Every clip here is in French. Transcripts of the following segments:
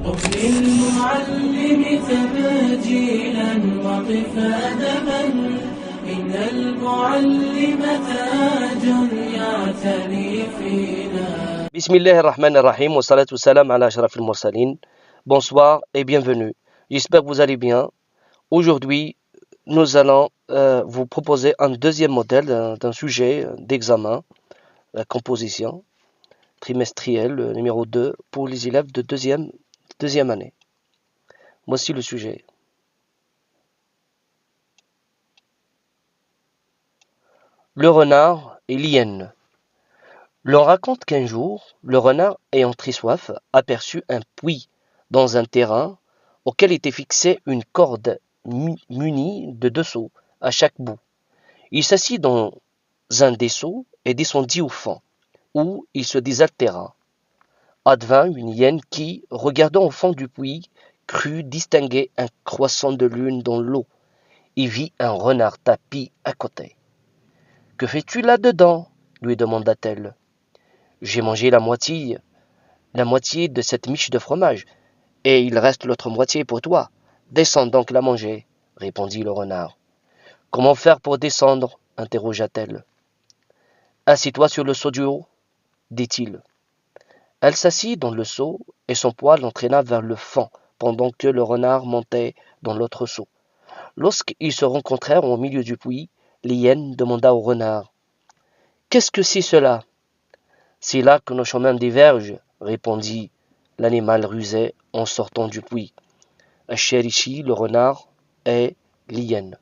قف للمعلم تبجيلا وقف أدبا إن المعلم تاج يعتني فينا. Bismillahirrahmanirrahim, wa salatu salam ala ashrafil mursalin. Bonsoir et bienvenue. J'espère que vous allez bien. Aujourd'hui, nous allons vous proposer un deuxième modèle d'un sujet d'examen, la composition trimestrielle numéro 2 pour les élèves de deuxième année. Voici le sujet. Le renard et l'hyène. L'on raconte qu'un jour, le renard, ayant très soif, aperçut un puits dans un terrain auquel était fixée une corde munie de 2 seaux à chaque bout. Il s'assit dans un des seaux et descendit au fond, où il se désaltéra. Advint une hyène qui, regardant au fond du puits, crut distinguer un croissant de lune dans l'eau et vit un renard tapi à côté. « Que fais-tu là-dedans » lui demanda-t-elle. « J'ai mangé la moitié de cette miche de fromage, et il reste l'autre moitié pour toi. Descends donc la manger, répondit le renard. Comment faire pour descendre interrogea-t-elle. Assieds-toi sur le seau du haut, dit-il. Elle s'assit dans le seau et son poids l'entraîna vers le fond pendant que le renard montait dans l'autre seau. Lorsqu'ils se rencontrèrent au milieu du puits, l'hyène demanda au renard. Qu'est-ce que c'est cela? C'est là que nos chemins divergent, répondit l'animal rusé en sortant du puits. Chérichi, le renard, et l'hyène.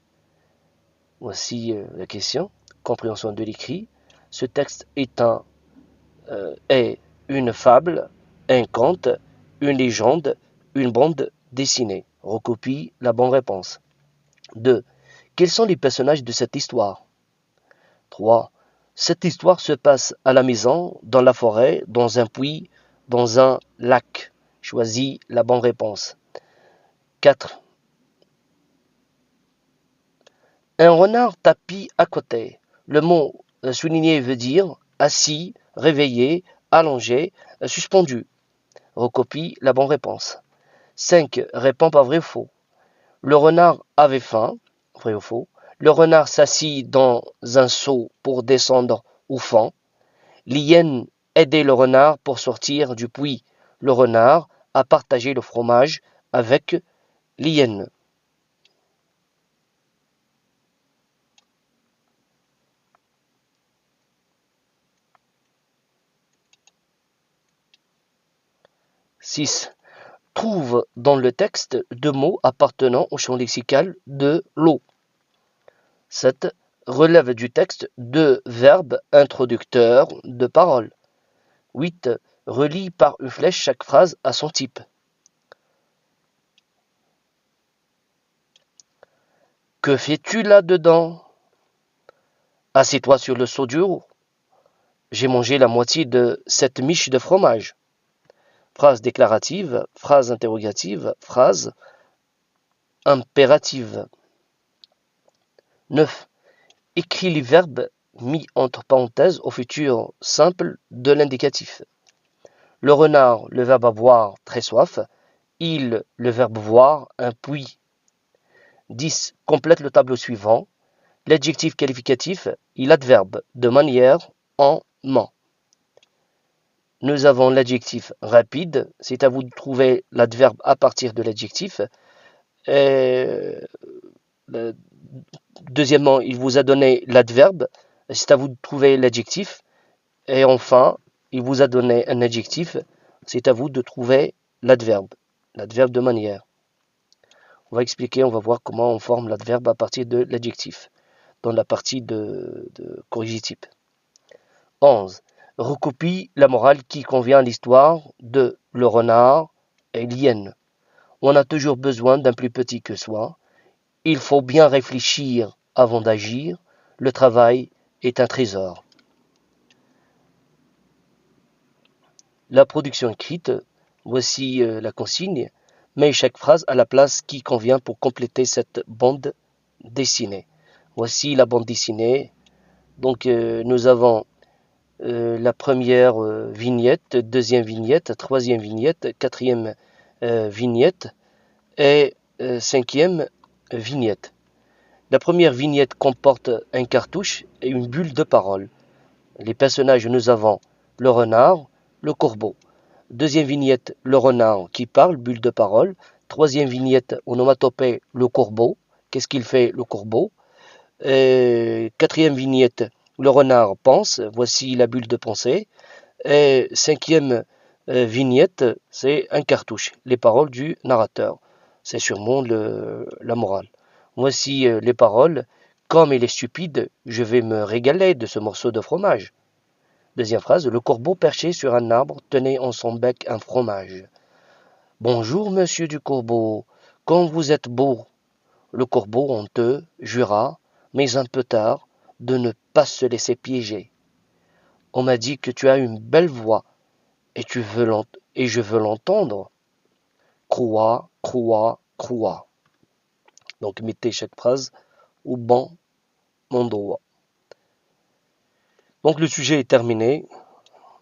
Voici la question, compréhension de l'écrit. Ce texte est une fable, un conte, une légende, une bande dessinée. Recopie la bonne réponse. 2. Quels sont les personnages de cette histoire? 3. Cette histoire se passe à la maison, dans la forêt, dans un puits, dans un lac. Choisis la bonne réponse. 4. Un renard tapi à côté. Le mot souligné veut dire assis, réveillé, allongé, suspendu. Recopie la bonne réponse. 5. Réponds par vrai ou faux. Le renard avait faim. Vrai ou faux. Le renard s'assit dans un seau pour descendre au fond. L'hyène aidait le renard pour sortir du puits. Le renard a partagé le fromage avec l'hyène. « 6. Trouve dans le texte 2 mots appartenant au champ lexical de l'eau. 7. Relève du texte 2 verbes introducteurs de paroles. 8. Relie par une flèche chaque phrase à son type. Que fais-tu là-dedans? Assieds-toi sur le seau du haut. J'ai mangé la moitié de cette miche de fromage. Phrase déclarative, phrase interrogative, phrase impérative. 9. Écris les verbes mis entre parenthèses au futur simple de l'indicatif. Le renard, le verbe avoir, très soif. Il, le verbe voir, un puits. 10. Complète le tableau suivant. L'adjectif qualificatif et l'adverbe de manière en ment. Nous avons l'adjectif rapide. C'est à vous de trouver l'adverbe à partir de l'adjectif. Deuxièmement, il vous a donné l'adverbe. C'est à vous de trouver l'adjectif. Et enfin, il vous a donné un adjectif. C'est à vous de trouver l'adverbe de manière. On va expliquer, on va voir comment on forme l'adverbe à partir de l'adjectif, dans la partie de corrigitype. 11. Recopie la morale qui convient à l'histoire de le renard et l'hyène. On a toujours besoin d'un plus petit que soi. Il faut bien réfléchir avant d'agir. Le travail est un trésor. La production écrite, voici la consigne. Mets chaque phrase à la place qui convient pour compléter cette bande dessinée. Voici la bande dessinée. Donc nous avons la première vignette, deuxième vignette, troisième vignette, quatrième vignette et 5e vignette. La première vignette comporte un cartouche et une bulle de parole. Les personnages, nous avons le renard, le corbeau. Deuxième vignette, le renard qui parle, bulle de parole. Troisième vignette, onomatopée, le corbeau. Qu'est-ce qu'il fait, le corbeau? Quatrième vignette, le renard pense. Voici la bulle de pensée. Et cinquième vignette, c'est un cartouche, les paroles du narrateur. C'est sûrement la morale. Voici les paroles. Comme il est stupide, je vais me régaler de ce morceau de fromage. Deuxième phrase, le corbeau perché sur un arbre tenait en son bec un fromage. Bonjour, monsieur du corbeau, quand vous êtes beau. Le corbeau honteux jura, mais un peu tard, de ne pas se laisser piéger. On m'a dit que tu as une belle voix, et je veux l'entendre. Croix, croix, croix. Donc mettez chaque phrase au bon endroit. Donc le sujet est terminé.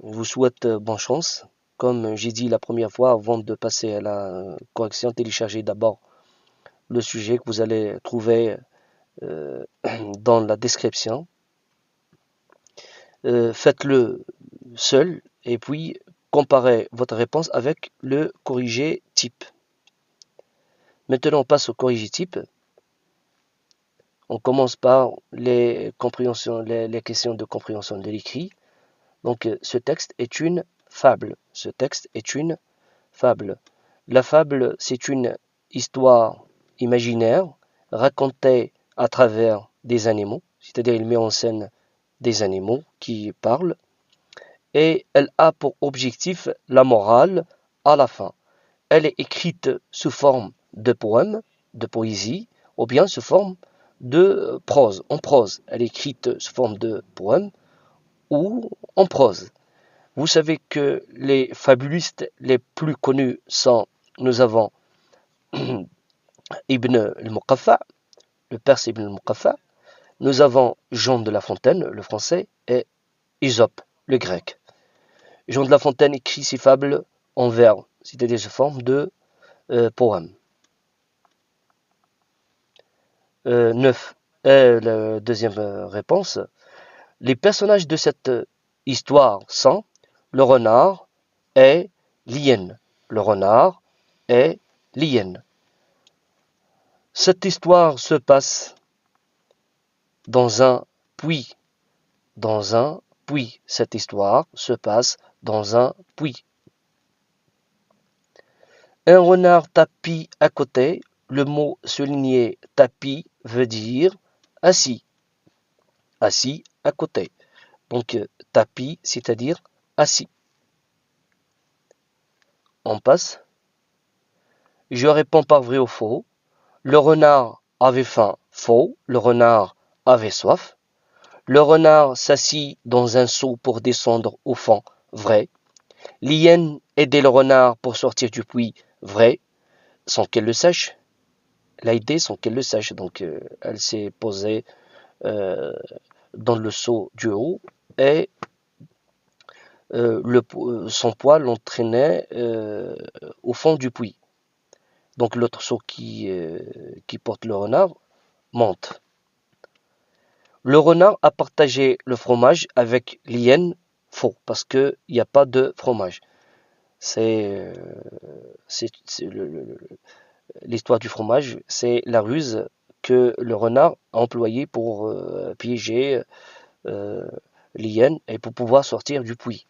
Je vous souhaite bonne chance. Comme j'ai dit la première fois, avant de passer à la correction, téléchargez d'abord le sujet que vous allez trouver dans la description. Faites-le seul et puis comparez votre réponse avec le corrigé type. Maintenant, on passe au corrigé type. On commence par les questions de compréhension de l'écrit. Donc, ce texte est une fable. Ce texte est une fable. La fable, c'est une histoire imaginaire racontée à travers des animaux, c'est-à-dire il met en scène des animaux qui parlent, et elle a pour objectif la morale à la fin. Elle est écrite sous forme de poème, de poésie, ou bien sous forme de prose, en prose. Elle est écrite sous forme de poème ou en prose. Vous savez que les fabulistes les plus connus sont, nous avons Ibn al-Muqaffa, le Perse Ibn al-Muqaffa, nous avons Jean de La Fontaine, le français, et Ésope, le grec. Jean de La Fontaine écrit ses fables en vers, c'est-à-dire sous forme de poèmes. 9. Et la deuxième réponse. Les personnages de cette histoire sont le renard et l'hyène. Le renard et l'hyène. Cette histoire se passe dans un puits. Dans un puits. Cette histoire se passe dans un puits. Un renard tapis à côté. Le mot souligné tapis veut dire assis. Assis à côté. Donc tapis, c'est-à-dire assis. On passe. Je réponds par vrai ou faux. Le renard avait faim, faux. Le renard avait soif. Le renard s'assit dans un seau pour descendre au fond, vrai. L'hyène aidait le renard pour sortir du puits, vrai, sans qu'elle le sache. L'a aidé sans qu'elle le sache. Donc elle s'est posée dans le seau du haut et son poids l'entraînait au fond du puits. Donc l'autre seau qui porte le renard monte. Le renard a partagé le fromage avec l'hyène, faux, parce qu'il n'y a pas de fromage. C'est l'histoire du fromage, c'est la ruse que le renard a employée pour piéger l'hyène et pour pouvoir sortir du puits.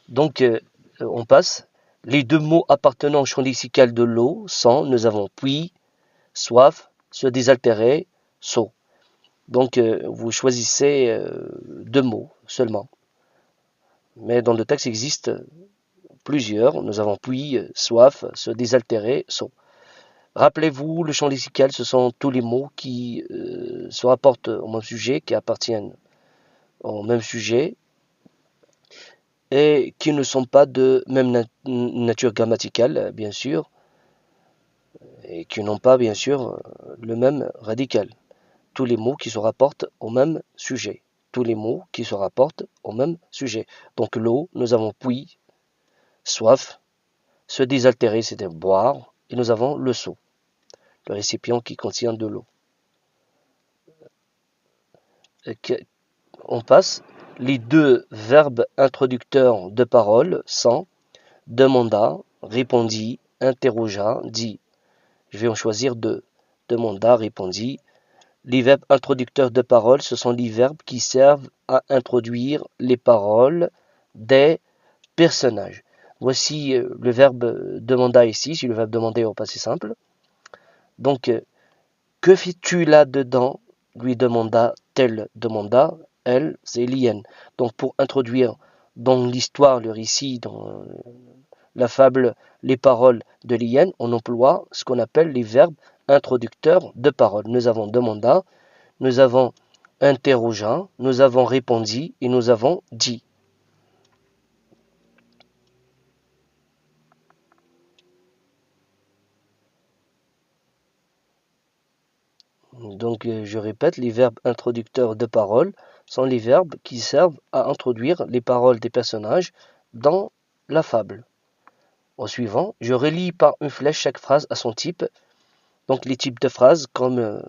Donc, on passe. Les deux mots appartenant au champ lexical de l'eau sont, nous avons puits, soif, se désaltérer, seau. Donc, vous choisissez deux mots seulement. Mais dans le texte, il existe plusieurs. Nous avons puits, soif, se désaltérer, seau. Rappelez-vous, le champ lexical, ce sont tous les mots qui se rapportent au même sujet, qui appartiennent au même sujet, et qui ne sont pas de même nature grammaticale, bien sûr, et qui n'ont pas, bien sûr, le même radical. Tous les mots qui se rapportent au même sujet. Tous les mots qui se rapportent au même sujet. Donc l'eau, nous avons puits, soif, Se désaltérer, c'est boire. Et nous avons le seau, le récipient qui contient de l'eau. On passe. Les deux verbes introducteurs de parole sont demanda, répondit, interrogea, dit. Je vais en choisir deux. Demanda, répondit. Les verbes introducteurs de parole, ce sont les verbes qui servent à introduire les paroles des personnages. Voici le verbe demanda ici, c'est le verbe demander au passé simple. Donc, que fais-tu là-dedans? Lui demanda-t-elle. Demanda, elle, c'est l'hyène. Donc, pour introduire dans l'histoire, le récit, dans la fable, les paroles de l'hyène, on emploie ce qu'on appelle les verbes introducteurs de parole. Nous avons demanda, nous avons interrogea, nous avons répondu et nous avons dit. Donc, je répète, les verbes introducteurs de parole sont les verbes qui servent à introduire les paroles des personnages dans la fable. Au suivant, je relis par une flèche chaque phrase à son type. Donc, les types de phrases, comme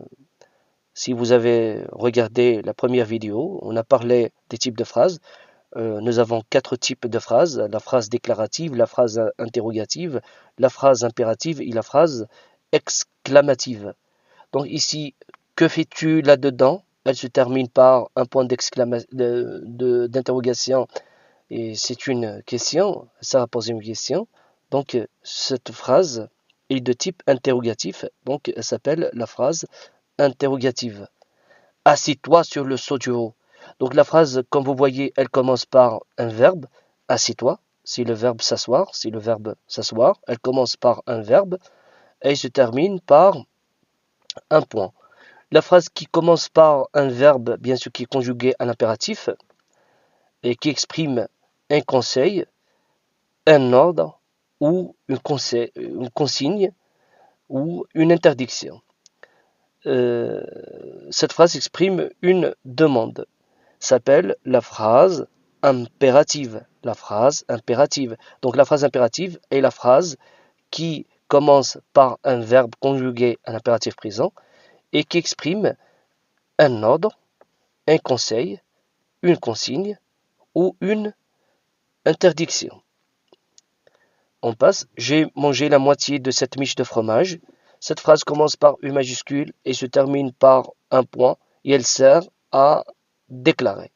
si vous avez regardé la première vidéo, on a parlé des types de phrases. Nous avons 4 types de phrases, la phrase déclarative, la phrase interrogative, la phrase impérative et la phrase exclamative. Donc ici, que fais-tu là-dedans? Elle se termine par un point d'interrogation et c'est une question, ça va poser une question. Donc cette phrase est de type interrogatif, donc elle s'appelle la phrase interrogative. Assieds-toi sur le seau du haut. Donc la phrase, comme vous voyez, elle commence par un verbe, assieds-toi, c'est le verbe s'asseoir, c'est le verbe s'asseoir. Elle commence par un verbe et elle se termine par un point. La phrase qui commence par un verbe, bien sûr qui est conjugué à l'impératif, et qui exprime un conseil, un ordre, ou une consigne, ou une interdiction. Cette phrase exprime une demande. S'appelle la phrase impérative. La phrase impérative. Donc la phrase impérative est la phrase qui commence par un verbe conjugué à l'impératif présent et qui exprime un ordre, un conseil, une consigne ou une interdiction. On passe. J'ai mangé la moitié de cette miche de fromage. Cette phrase commence par une majuscule et se termine par un point et elle sert à déclarer,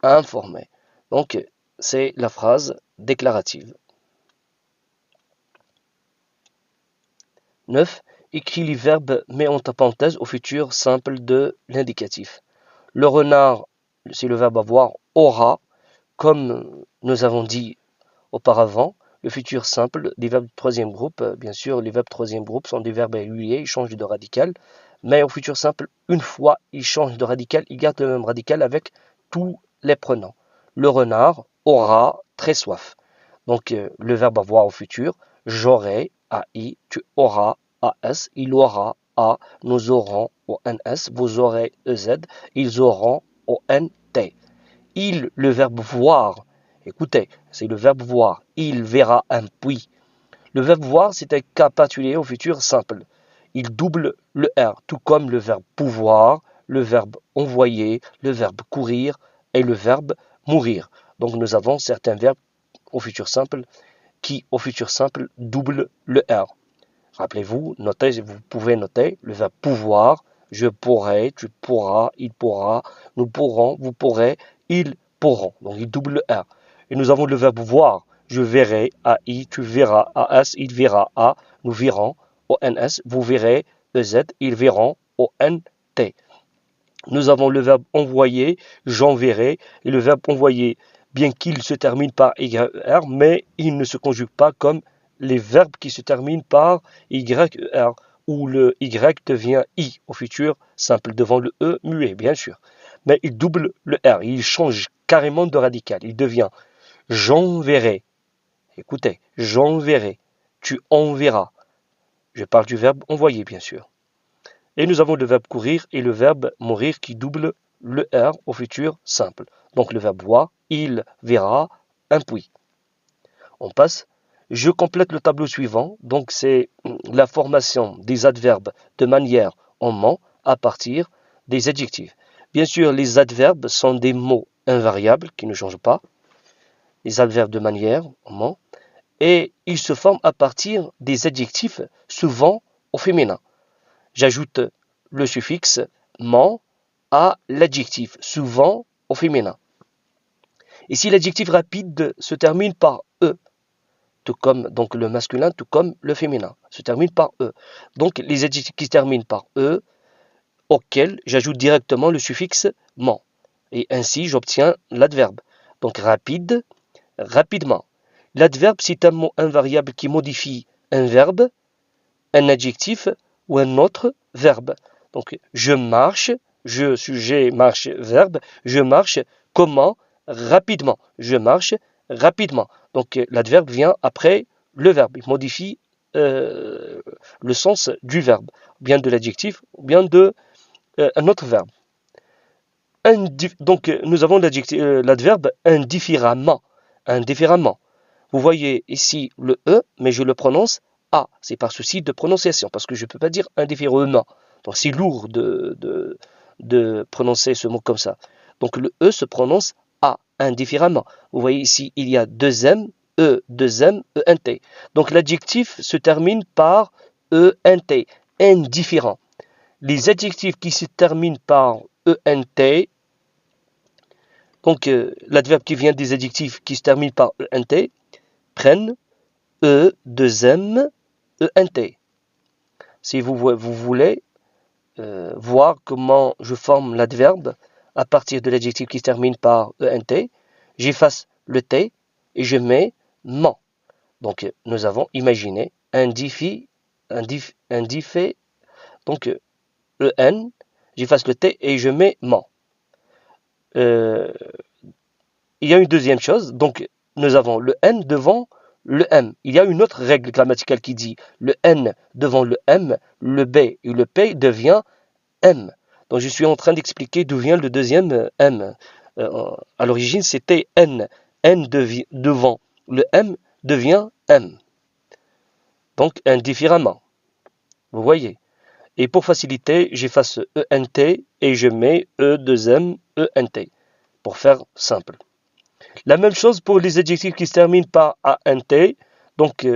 à informer. Donc, c'est la phrase déclarative. 9. Écris les verbes mais entre parenthèses au futur simple de l'indicatif. Le renard, c'est le verbe avoir, aura, comme nous avons dit auparavant, le futur simple des verbes du troisième groupe. Bien sûr, les verbes du troisième groupe sont des verbes réguliers, ils changent de radical. Mais au futur simple, une fois ils changent de radical, ils gardent le même radical avec tous les pronoms. Le renard aura très soif. Donc, le verbe avoir au futur, j'aurai, AI, tu auras, AS, il aura, A, nous aurons, ONS, vous aurez, EZ, ils auront, ONT. Il, le verbe voir, écoutez, c'est le verbe voir, il verra un puits. Le verbe voir, c'est un cas particulier au futur simple. Il double le R, tout comme le verbe pouvoir, le verbe envoyer, le verbe courir et le verbe mourir. Donc nous avons certains verbes au futur simple qui au futur simple double le R. Rappelez-vous, notez, vous pouvez noter le verbe pouvoir, je pourrai, tu pourras, il pourra, nous pourrons, vous pourrez, ils pourront. Donc il double le R. Et nous avons le verbe voir, je verrai, AI, tu verras, AS, il verra, A, nous verrons, ONS, vous verrez, EZ, ils verront, ONT. Nous avons le verbe envoyer, j'enverrai, et le verbe envoyer, bien qu'il se termine par YR, mais il ne se conjugue pas comme les verbes qui se terminent par YR, où le Y devient I au futur simple, devant le E muet, bien sûr. Mais il double le R, il change carrément de radical, il devient j'enverrai. Écoutez, j'enverrai, tu enverras. Je parle du verbe envoyer, bien sûr. Et nous avons le verbe courir et le verbe mourir qui double le R au futur simple. Donc le verbe voir, il verra un puits. On passe. je complète le tableau suivant. Donc, c'est la formation des adverbes de manière en ment à partir des adjectifs. Bien sûr, les adverbes sont des mots invariables qui ne changent pas. Les adverbes de manière en ment. Et ils se forment à partir des adjectifs souvent au féminin. J'ajoute le suffixe ment à l'adjectif souvent au féminin. Ici, l'adjectif rapide se termine par e, tout comme donc le masculin, tout comme le féminin, se termine par e. Donc les adjectifs qui se terminent par e, auxquels j'ajoute directement le suffixe ment. Et ainsi, j'obtiens l'adverbe. Donc rapide, rapidement. L'adverbe, c'est un mot invariable qui modifie un verbe, un adjectif ou un autre verbe. Donc, je marche, je, sujet, marche, verbe, je marche, comment, rapidement. Je marche, rapidement. Donc, l'adverbe vient après le verbe. Il modifie le sens du verbe, ou bien de l'adjectif, ou bien de un autre verbe. Donc, nous avons l'adverbe indifféremment. Indifféremment. Vous voyez ici le E, mais je le prononce A. C'est par souci de prononciation, parce que je ne peux pas dire indifféremment. Donc c'est lourd de prononcer ce mot comme ça. Donc le E se prononce A, indifféremment. Vous voyez ici, il y a deux M, E, deux M, E-N-T. Donc l'adjectif se termine par E-N-T, indifférent. Les adjectifs qui se terminent par E-N-T, donc l'adverbe qui vient des adjectifs qui se terminent par E-N-T, prennent E, 2M, E-N-T. Si vous voulez voir comment je forme l'adverbe à partir de l'adjectif qui se termine par E-N-T, j'efface le T et je mets ment. Donc nous avons imaginé donc E-N, j'efface le T et je mets ment. Il y a une deuxième chose, donc nous avons le N devant le M. Il y a une autre règle grammaticale qui dit le N devant le M, le B et le P devient M. Donc je suis en train d'expliquer d'où vient le deuxième M. À l'origine c'était N. N devant le M devient M. Donc indifféremment. Vous voyez. Et pour faciliter, j'efface ENT et je mets E2M, ENT. Pour faire simple. La même chose pour les adjectifs qui se terminent par ANT, donc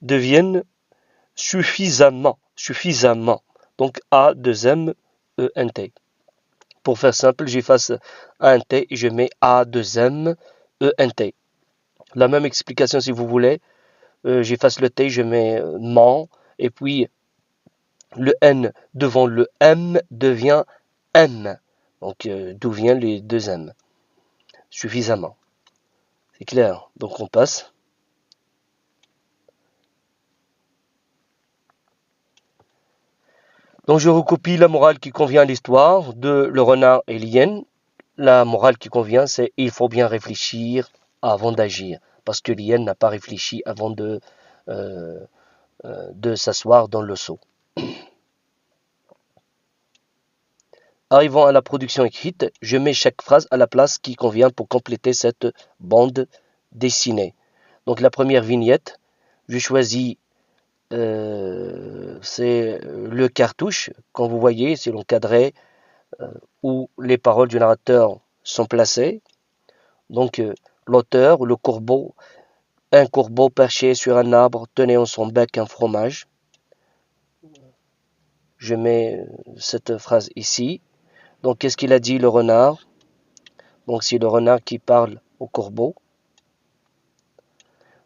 deviennent suffisamment. Donc A2M, ENT. Pour faire simple, j'efface ANT et je mets A2M, ENT. La même explication si vous voulez. J'efface le T, je mets ment, et puis le N devant le M devient M. Donc d'où viennent les deux M. Suffisamment. C'est clair. Donc on passe. Donc je recopie la morale qui convient à l'histoire de Le Renard et l'hyène. La morale qui convient, c'est il faut bien réfléchir avant d'agir. Parce que l'hyène n'a pas réfléchi avant de s'asseoir dans le seau. Arrivant à la production écrite, je mets chaque phrase à la place qui convient pour compléter cette bande dessinée. Donc la première vignette, je choisis, c'est le cartouche. Quand vous voyez, c'est l'encadré où les paroles du narrateur sont placées. Donc l'auteur, le corbeau, un corbeau perché sur un arbre tenait en son bec un fromage. Je mets cette phrase ici. Donc, qu'est-ce qu'il a dit le renard? Donc, c'est le renard qui parle au corbeau.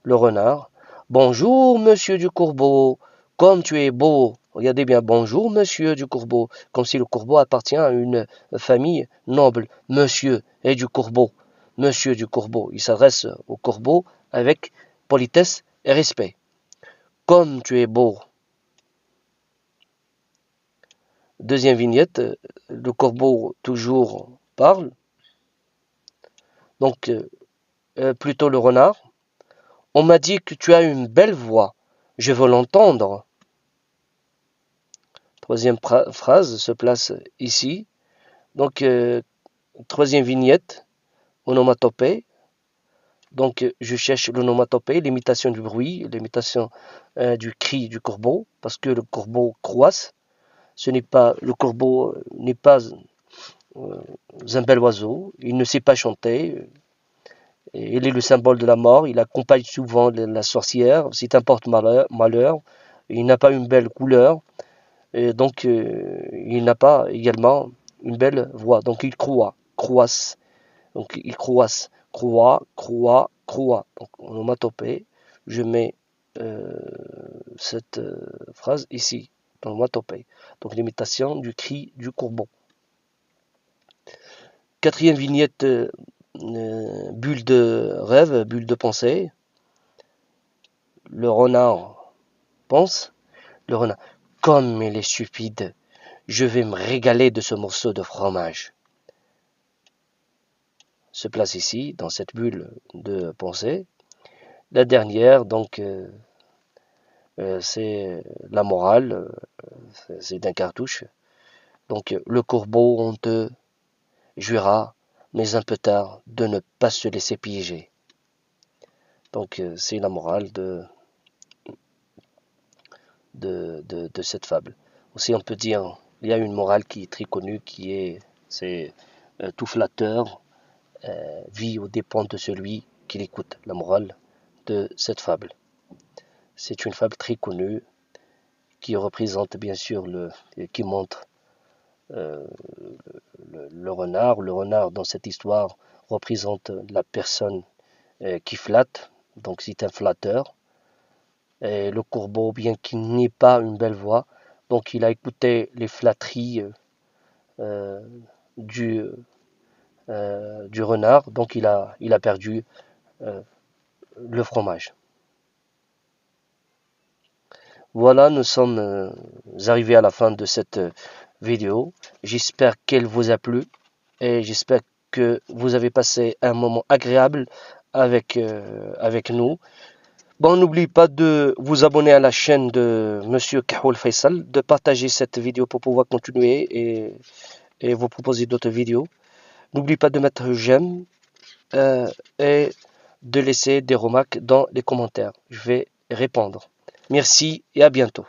Le renard. Bonjour, monsieur du corbeau. Comme tu es beau. Regardez bien. Bonjour, monsieur du corbeau. Comme si le corbeau appartient à une famille noble. Monsieur et du corbeau. Monsieur du corbeau. Il s'adresse au corbeau avec politesse et respect. Comme tu es beau. Deuxième vignette, le corbeau toujours parle. Donc, plutôt le renard. On m'a dit que tu as une belle voix. Je veux l'entendre. Troisième phrase se place ici. Donc, troisième vignette, onomatopée. Donc je cherche l'onomatopée, l'imitation du bruit, l'imitation du cri du corbeau, parce que le corbeau croasse. Le corbeau n'est pas un bel oiseau, il ne sait pas chanter, il est le symbole de la mort, il accompagne souvent la sorcière, c'est un porte-malheur, il n'a pas une belle couleur, et donc il n'a pas également une belle voix, donc il croasse, donc il croasse, croit. Donc en onomatopée, je mets cette phrase ici, dans l'onomatopée, donc l'imitation du cri du corbeau. Quatrième vignette, bulle de rêve, bulle de pensée. Le renard pense, le renard, comme il est stupide, je vais me régaler de ce morceau de fromage. Se place ici, dans cette bulle de pensée. La dernière, donc, c'est la morale, c'est d'un cartouche. Donc, le corbeau honteux jura, mais un peu tard, de ne pas se laisser piéger. Donc, c'est la morale de cette fable. Aussi, on peut dire, il y a une morale qui est très connue, c'est tout flatteur vit aux dépens de celui qui l'écoute. La morale de cette fable. C'est une fable très connue qui représente bien sûr qui montre le renard. Le renard dans cette histoire représente la personne qui flatte, donc c'est un flatteur. Et le corbeau, bien qu'il n'ait pas une belle voix, donc il a écouté les flatteries du renard, donc il a perdu le fromage. Voilà, nous sommes arrivés à la fin de cette vidéo. J'espère qu'elle vous a plu et j'espère que vous avez passé un moment agréable avec nous. Bon, n'oubliez pas de vous abonner à la chaîne de Monsieur Kahoul Faisal, de partager cette vidéo pour pouvoir continuer et vous proposer d'autres vidéos. N'oubliez pas de mettre j'aime et de laisser des remarques dans les commentaires. Je vais répondre. Merci et à bientôt.